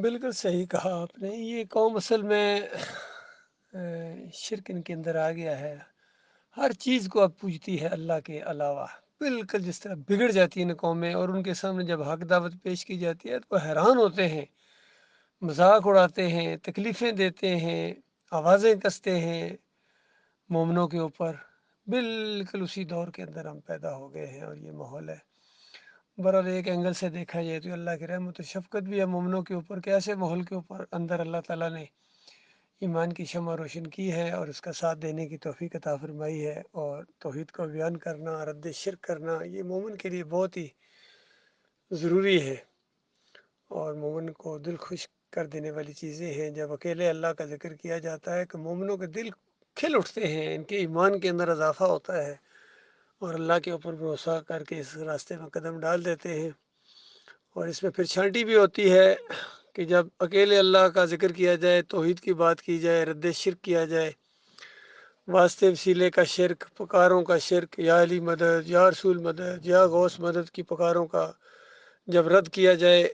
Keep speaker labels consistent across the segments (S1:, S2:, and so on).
S1: بالکل صحیح کہا آپ نے۔ یہ قوم اصل میں شرک ان کے اندر آ گیا ہے۔ ہر چیز کو اب پوجتی ہے اللہ کے علاوہ، بالکل جس طرح بگڑ جاتی ہیں قومیں، اور ان کے سامنے جب حق دعوت پیش کی جاتی ہے تو وہ حیران ہوتے ہیں، مذاق اڑاتے ہیں، تکلیفیں دیتے ہیں، آوازیں کستے ہیں مومنوں کے اوپر۔ بالکل اسی دور کے اندر ہم پیدا ہو گئے ہیں اور یہ ماحول ہے۔ برحال ایک اینگل سے دیکھا جائے تو اللہ کی رحمت و شفقت بھی ہے مومنوں کے اوپر کہ ایسے ماحول کے اوپر اندر اللہ تعالیٰ نے ایمان کی شمع روشن کی ہے اور اس کا ساتھ دینے کی توفیق عطا فرمائی ہے، اور توحید کو بیان کرنا، رد شرک کرنا، یہ مومن کے لیے بہت ہی ضروری ہے اور مومن کو دل خوش کر دینے والی چیزیں ہیں۔ جب اکیلے اللہ کا ذکر کیا جاتا ہے کہ مومنوں کے دل کھل اٹھتے ہیں، ان کے ایمان کے اندر اضافہ ہوتا ہے اور اللہ کے اوپر بھروسہ کر کے اس راستے میں قدم ڈال دیتے ہیں۔ اور اس میں پھر چھانٹی بھی ہوتی ہے کہ جب اکیلے اللہ کا ذکر کیا جائے، توحید کی بات کی جائے، رد شرک کیا جائے، واسطے وسیلے کا شرک، پکاروں کا شرک، یا علی مدد، یا رسول مدد، یا غوث مدد کی پکاروں کا جب رد کیا جائے،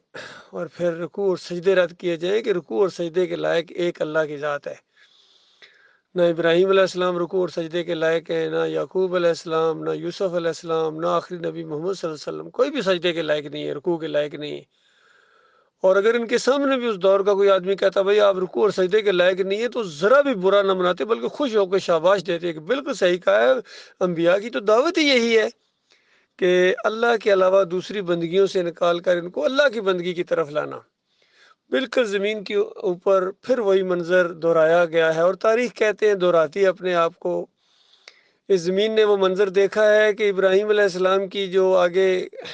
S1: اور پھر رکوع اور سجدے رد کیے جائیں کہ رکوع اور سجدے کے لائق ایک اللہ کی ذات ہے۔ نہ ابراہیم علیہ السلام رکوع اور سجدے کے لائق ہیں، نہ یعقوب علیہ السلام، نہ یوسف علیہ السلام، نہ آخری نبی محمد صلی اللہ علیہ وسلم، کوئی بھی سجدے کے لائق نہیں ہے، رکوع کے لائق نہیں ہے۔ اور اگر ان کے سامنے بھی اس دور کا کوئی آدمی کہتا بھائی آپ رکوع اور سجدے کے لائق نہیں ہے، تو ذرا بھی برا نہ مناتے بلکہ خوش ہو کے شاباش دیتے کہ بالکل صحیح کہا ہے۔ انبیاء کی تو دعوت ہی یہی ہے کہ اللہ کے علاوہ دوسری بندگیوں سے نکال کر ان کو اللہ کی بندگی کی طرف لانا۔ بالکل زمین کے اوپر پھر وہی منظر دہرایا گیا ہے، اور تاریخ کہتے ہیں دہراتی ہے اپنے آپ کو۔ اس زمین نے وہ منظر دیکھا ہے کہ ابراہیم علیہ السلام کی جو آگے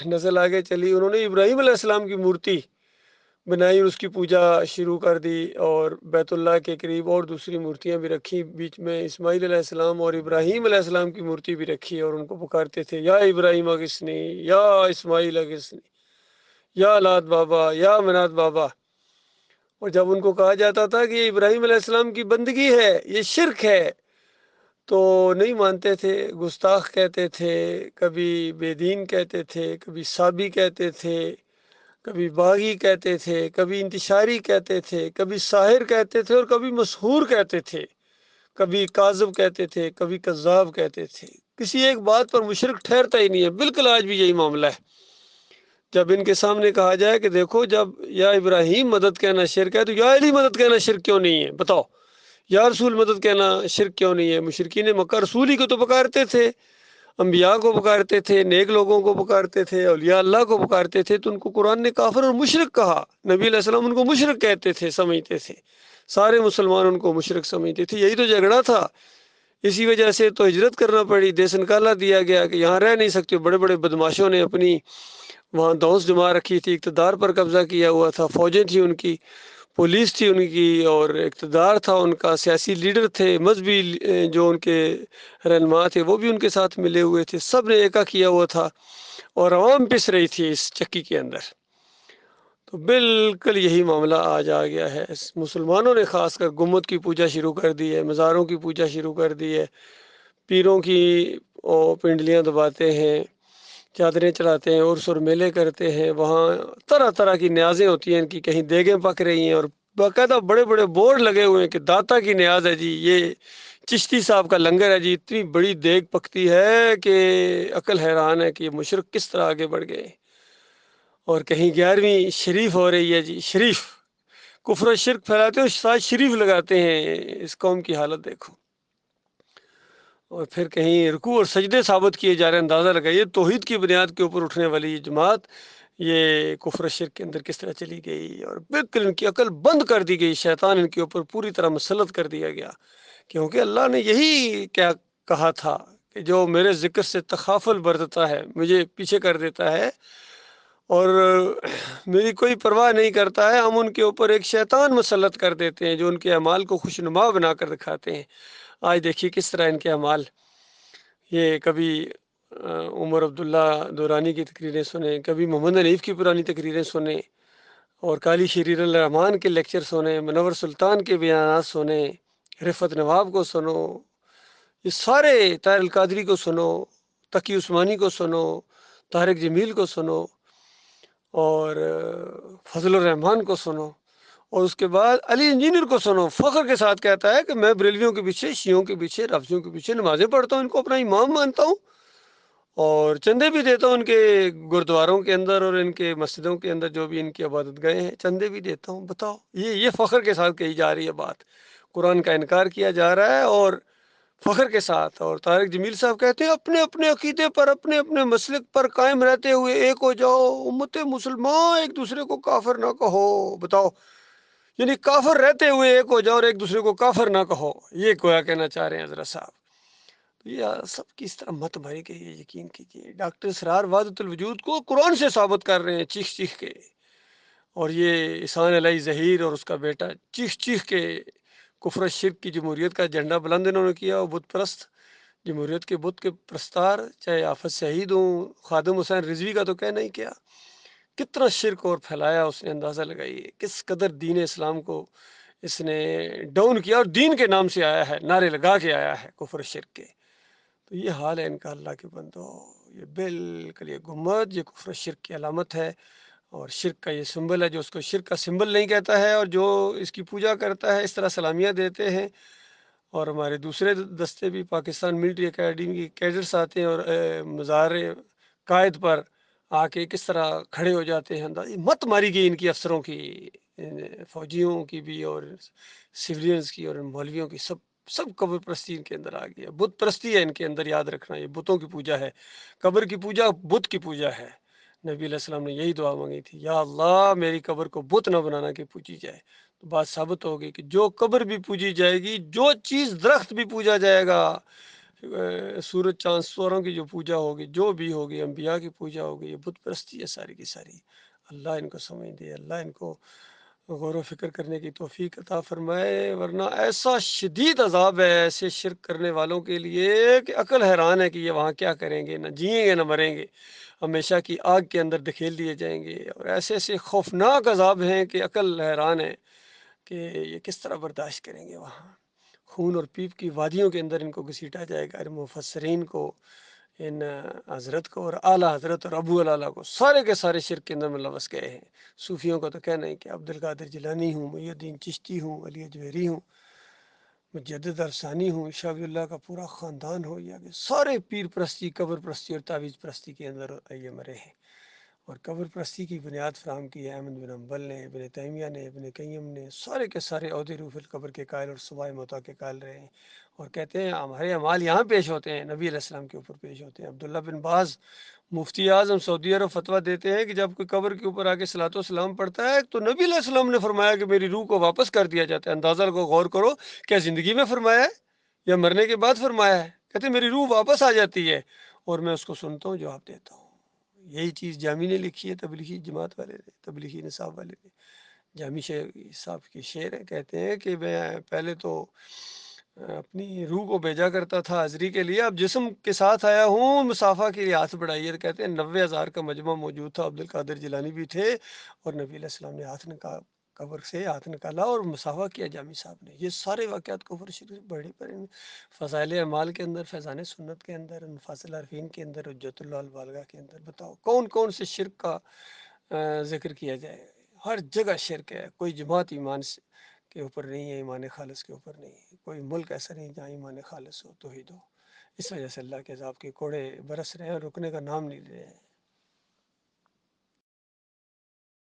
S1: نسل آگے چلی، انہوں نے ابراہیم علیہ السلام کی مورتی بنائی اور اس کی پوجا شروع کر دی، اور بیت اللہ کے قریب اور دوسری مورتیاں بھی رکھی، بیچ میں اسماعیل علیہ السلام اور ابراہیم علیہ السلام کی مورتی بھی رکھی، اور ان کو پکارتے تھے یا ابراہیم اغثنی، یا اسماعیل اغثنی، یا لات بابا، یا منات بابا۔ اور جب ان کو کہا جاتا تھا کہ یہ ابراہیم علیہ السلام کی بندگی ہے، یہ شرک ہے، تو نہیں مانتے تھے، گستاخ کہتے تھے، کبھی بے دین کہتے تھے، کبھی صابی کہتے تھے، کبھی باغی کہتے تھے، کبھی انتشاری کہتے تھے، کبھی ساحر کہتے تھے، اور کبھی مسحور کہتے تھے، کبھی کاذب کہتے تھے، کبھی کذاب کہتے تھے۔ کسی ایک بات پر مشرک ٹھہرتا ہی نہیں ہے۔ بالکل آج بھی یہی معاملہ ہے۔ جب ان کے سامنے کہا جائے کہ دیکھو جب یا ابراہیم مدد کہنا شرک ہے تو یا علی مدد کہنا شرک کیوں نہیں ہے؟ بتاؤ، یا رسول مدد کہنا شرک کیوں نہیں ہے؟ مشرکین مکہ رسول ہی کو تو پکارتے تھے، انبیاء کو پکارتے تھے، نیک لوگوں کو پکارتے تھے، اولیاء اللہ کو پکارتے تھے، تو ان کو قرآن نے کافر اور مشرک کہا۔ نبی علیہ السلام ان کو مشرک کہتے تھے، سمجھتے تھے، سارے مسلمان ان کو مشرک سمجھتے تھے۔ یہی تو جھگڑا تھا، اسی وجہ سے تو ہجرت کرنا پڑی، دیس نکالا دیا گیا کہ یہاں رہ نہیں سکتے۔ بڑے بڑے بدماشوں نے اپنی وہاں دوست جما رکھی تھی، اقتدار پر قبضہ کیا ہوا تھا، فوجیں تھیں ان کی، پولیس تھی ان کی، اور اقتدار تھا ان کا، سیاسی لیڈر تھے، مذہبی جو ان کے رہنما تھے وہ بھی ان کے ساتھ ملے ہوئے تھے، سب نے ایکا کیا ہوا تھا، اور عوام پس رہی تھی اس چکی کے اندر۔ تو بالکل یہی معاملہ آج آ گیا ہے۔ مسلمانوں نے خاص کر گنبد کی پوجا شروع کر دی ہے، مزاروں کی پوجا شروع کر دی ہے، پیروں کی پنڈلیاں دباتے ہیں، چادریں چڑھاتے ہیں، عرس اور میلے کرتے ہیں، وہاں طرح طرح کی نیازیں ہوتی ہیں ان کی، کہیں دیگیں پک رہی ہیں، اور باقاعدہ بڑے بڑے بورڈ لگے ہوئے ہیں کہ داتا کی نیاز ہے جی، یہ چشتی صاحب کا لنگر ہے جی، اتنی بڑی دیگ پکتی ہے کہ عقل حیران ہے کہ یہ مشرک کس طرح آگے بڑھ گئے۔ اور کہیں 11ویں شریف ہو رہی ہے جی، شریف، کفر و شرک پھیلاتے ہیں اور ساتھ شریف لگاتے ہیں۔ اس قوم کی حالت دیکھو۔ اور پھر کہیں رکوع اور سجدے ثابت کیے جا رہے ہیں، اندازہ لگائیے توحید کی بنیاد کے اوپر اٹھنے والی یہ جماعت یہ کفر و شرک کے اندر کس طرح چلی گئی، اور بالکل ان کی عقل بند کر دی گئی، شیطان ان کے اوپر پوری طرح مسلط کر دیا گیا، کیونکہ اللہ نے یہی کیا کہا تھا کہ جو میرے ذکر سے تغافل برتتا ہے، مجھے پیچھے کر دیتا ہے اور میری کوئی پرواہ نہیں کرتا ہے، ہم ان کے اوپر ایک شیطان مسلط کر دیتے ہیں جو ان کے اعمال کو خوشنما بنا کر دکھاتے ہیں۔ آج دیکھیے کس طرح ان کے اعمال، یہ کبھی عمر عبداللہ دورانی کی تقریریں سنیں، کبھی محمد حنیف کی پرانی تقریریں سنیں، اور قالی شریر الرحمان کے لیکچر سنیں، منور سلطان کے بیانات سنیں، رفعت نواب کو سنو، یہ سارے طاہر القادری کو سنو، تقی عثمانی کو سنو، طارق جمیل کو سنو، اور فضل الرحمان کو سنو، اور اس کے بعد علی انجینئر کو سنو، فخر کے ساتھ کہتا ہے کہ میں بریلویوں کے پیچھے، شیعوں کے پیچھے، رافضیوں کے پیچھے نمازیں پڑھتا ہوں، ان کو اپنا امام مانتا ہوں، اور چندے بھی دیتا ہوں ان کے گردواروں کے اندر اور ان کے مسجدوں کے اندر جو بھی ان کی عبادت گئے ہیں، چندے بھی دیتا ہوں۔ بتاؤ، یہ فخر کے ساتھ کہی جا رہی ہے بات، قرآن کا انکار کیا جا رہا ہے اور فخر کے ساتھ۔ اور طارق جمیل صاحب کہتے ہیں اپنے اپنے عقیدے پر، اپنے اپنے مسلک پر قائم رہتے ہوئے ایک ہو جاؤ، امت مسلمان ایک دوسرے کو کافر نہ کہو۔ بتاؤ، یعنی کافر رہتے ہوئے ایک ہو جاؤ اور ایک دوسرے کو کافر نہ کہو، یہ گویا کہنا چاہ رہے ہیں حضرت صاحب۔ یہ سب کی اس طرح مت ماری کہ یہ یقین کیجیے ڈاکٹر اسرار وحدت الوجود کو قرآن سے ثابت کر رہے ہیں چیخ چیخ کے، اور یہ احسان علیہ ظہیر اور اس کا بیٹا چیخ چیخ کے کفر شرک کی جمہوریت کا جھنڈا بلند انہوں نے کیا، اور بت پرست جمہوریت کے بت کے پرستار، چاہے آفت شہید ہوں، خادم حسین رضوی کا تو کہنا ہی کیا، کتنا شرک اور پھیلایا اس نے، اندازہ لگائیے کس قدر دین اسلام کو اس نے ڈاؤن کیا، اور دین کے نام سے آیا ہے، نعرے لگا کے آیا ہے کفر شرک کے۔ تو یہ حال ہے ان کا اللہ کے بندو، یہ بالکل یہ گمبد یہ کفر شرک کی علامت ہے، اور شرک کا یہ سمبل ہے، جو اس کو شرک کا سمبل نہیں کہتا ہے اور جو اس کی پوجا کرتا ہے، اس طرح سلامیاں دیتے ہیں۔ اور ہمارے دوسرے دستے بھی پاکستان ملٹری اکیڈمی کے کیڈرس آتے ہیں اور مزار قائد پر آ کے کس طرح کھڑے ہو جاتے ہیں، مت ماری گئی ان کی افسروں کی، فوجیوں کی بھی اور سویلینز کی اور مولویوں کی، سب قبر پرستی ان کے اندر آ گئی ہے، بت پرستی ہے ان کے اندر، یاد رکھنا یہ بتوں کی پوجا ہے، قبر کی پوجا بت کی پوجا ہے۔ نبی علیہ السلام نے یہی دعا مانگی تھی، یا اللہ میری قبر کو بت نہ بنانا کہ پوجی جائے۔ تو بات ثابت ہوگی کہ جو قبر بھی پوجی جائے گی، جو چیز درخت بھی پوجا جائے گا، سورج چاند ستوروں کی جو پوجا ہوگی، جو بھی ہوگی، انبیاء کی پوجا ہوگی، یہ بت پرستی ہے ساری کی ساری۔ اللہ ان کو سمجھ دے، اللہ ان کو غور و فکر کرنے کی توفیق عطا فرمائے، ورنہ ایسا شدید عذاب ہے ایسے شرک کرنے والوں کے لیے کہ عقل حیران ہے کہ یہ وہاں کیا کریں گے، نہ جئیں گے نہ مریں گے، ہمیشہ کی آگ کے اندر دھکیل دیے جائیں گے، اور ایسے ایسے خوفناک عذاب ہیں کہ عقل حیران ہے کہ یہ کس طرح برداشت کریں گے وہاں۔ خون اور پیپ کی وادیوں کے اندر ان کو گھسیٹا جائے گا، مفسرین کو، ان حضرت کو اور اعلیٰ حضرت اور ابو العلا کو، سارے کے سارے شرک کے اندر ملوث گئے ہیں۔ صوفیوں کا تو کہنا ہے کہ عبد القادر جیلانی ہوں، محی الدین چشتی ہوں، علی اجویری ہوں، مجدد افسانی ہوں، شاہ ولی اللہ کا پورا خاندان ہو، یا کہ سارے پیر پرستی، قبر پرستی اور تعویذ پرستی کے اندر یہ مرے ہیں، اور قبر پرستی کی بنیاد فراہم کی ہے احمد بن حنبل نے، ابن تیمیہ نے، ابن قیم نے، سارے کے سارے عہدے روح القبر کے قائل اور صبح موتا کے قائل رہے ہیں، اور کہتے ہیں ہمارے اعمال یہاں پیش ہوتے ہیں، نبی علیہ السلام کے اوپر پیش ہوتے ہیں۔ عبداللہ بن باز مفتی اعظم سعودی عرب فتویٰ دیتے ہیں کہ جب کوئی قبر کے اوپر آ کے صلاۃ و سلام پڑھتا ہے تو نبی علیہ السلام نے فرمایا کہ میری روح کو واپس کر دیا جاتا ہے۔ اندازہ کو غور کرو، کیا زندگی میں فرمایا ہے یا مرنے کے بعد فرمایا ہے؟ کہتے ہیں میری روح واپس آ جاتی ہے اور میں اس کو سنتا ہوں، جواب دیتا ہوں۔ یہی چیز جامی نے لکھی ہے، تبلیغی جماعت والے نے، تبلیغی نصاب والے نے، جامی صاحب کی شعر ہے، کہتے ہیں کہ میں پہلے تو اپنی روح کو بھیجا کرتا تھا حاضری کے لیے، اب جسم کے ساتھ آیا ہوں مسافہ کے لیے ہاتھ بڑھائیے۔ کہتے ہیں 90,000 کا مجمع موجود تھا، عبد القادر جیلانی بھی تھے، اور نبی علیہ السلام نے ہاتھ نکالا، قبر سے ہاتھ نکالا اور مسافہ کیا جامی صاحب نے۔ یہ سارے واقعات کفر شرک بڑی پر فضائل اعمال کے اندر، فیضان سنت کے اندر، انفاس العارفین کے اندر، حجت اللہ البالغہ کے اندر، بتاؤ کون کون سے شرک کا ذکر کیا جائے؟ ہر جگہ شرک ہے، کوئی جماعت ایمان کے اوپر نہیں ہے، ایمان خالص کے اوپر نہیں ہے، کوئی ملک ایسا نہیں جہاں ایمان خالص ہو، توحید ہو۔ اس وجہ سے اللہ کے عذاب کے کوڑے برس رہے ہیں اور رکنے کا نام نہیں لے رہے ہیں۔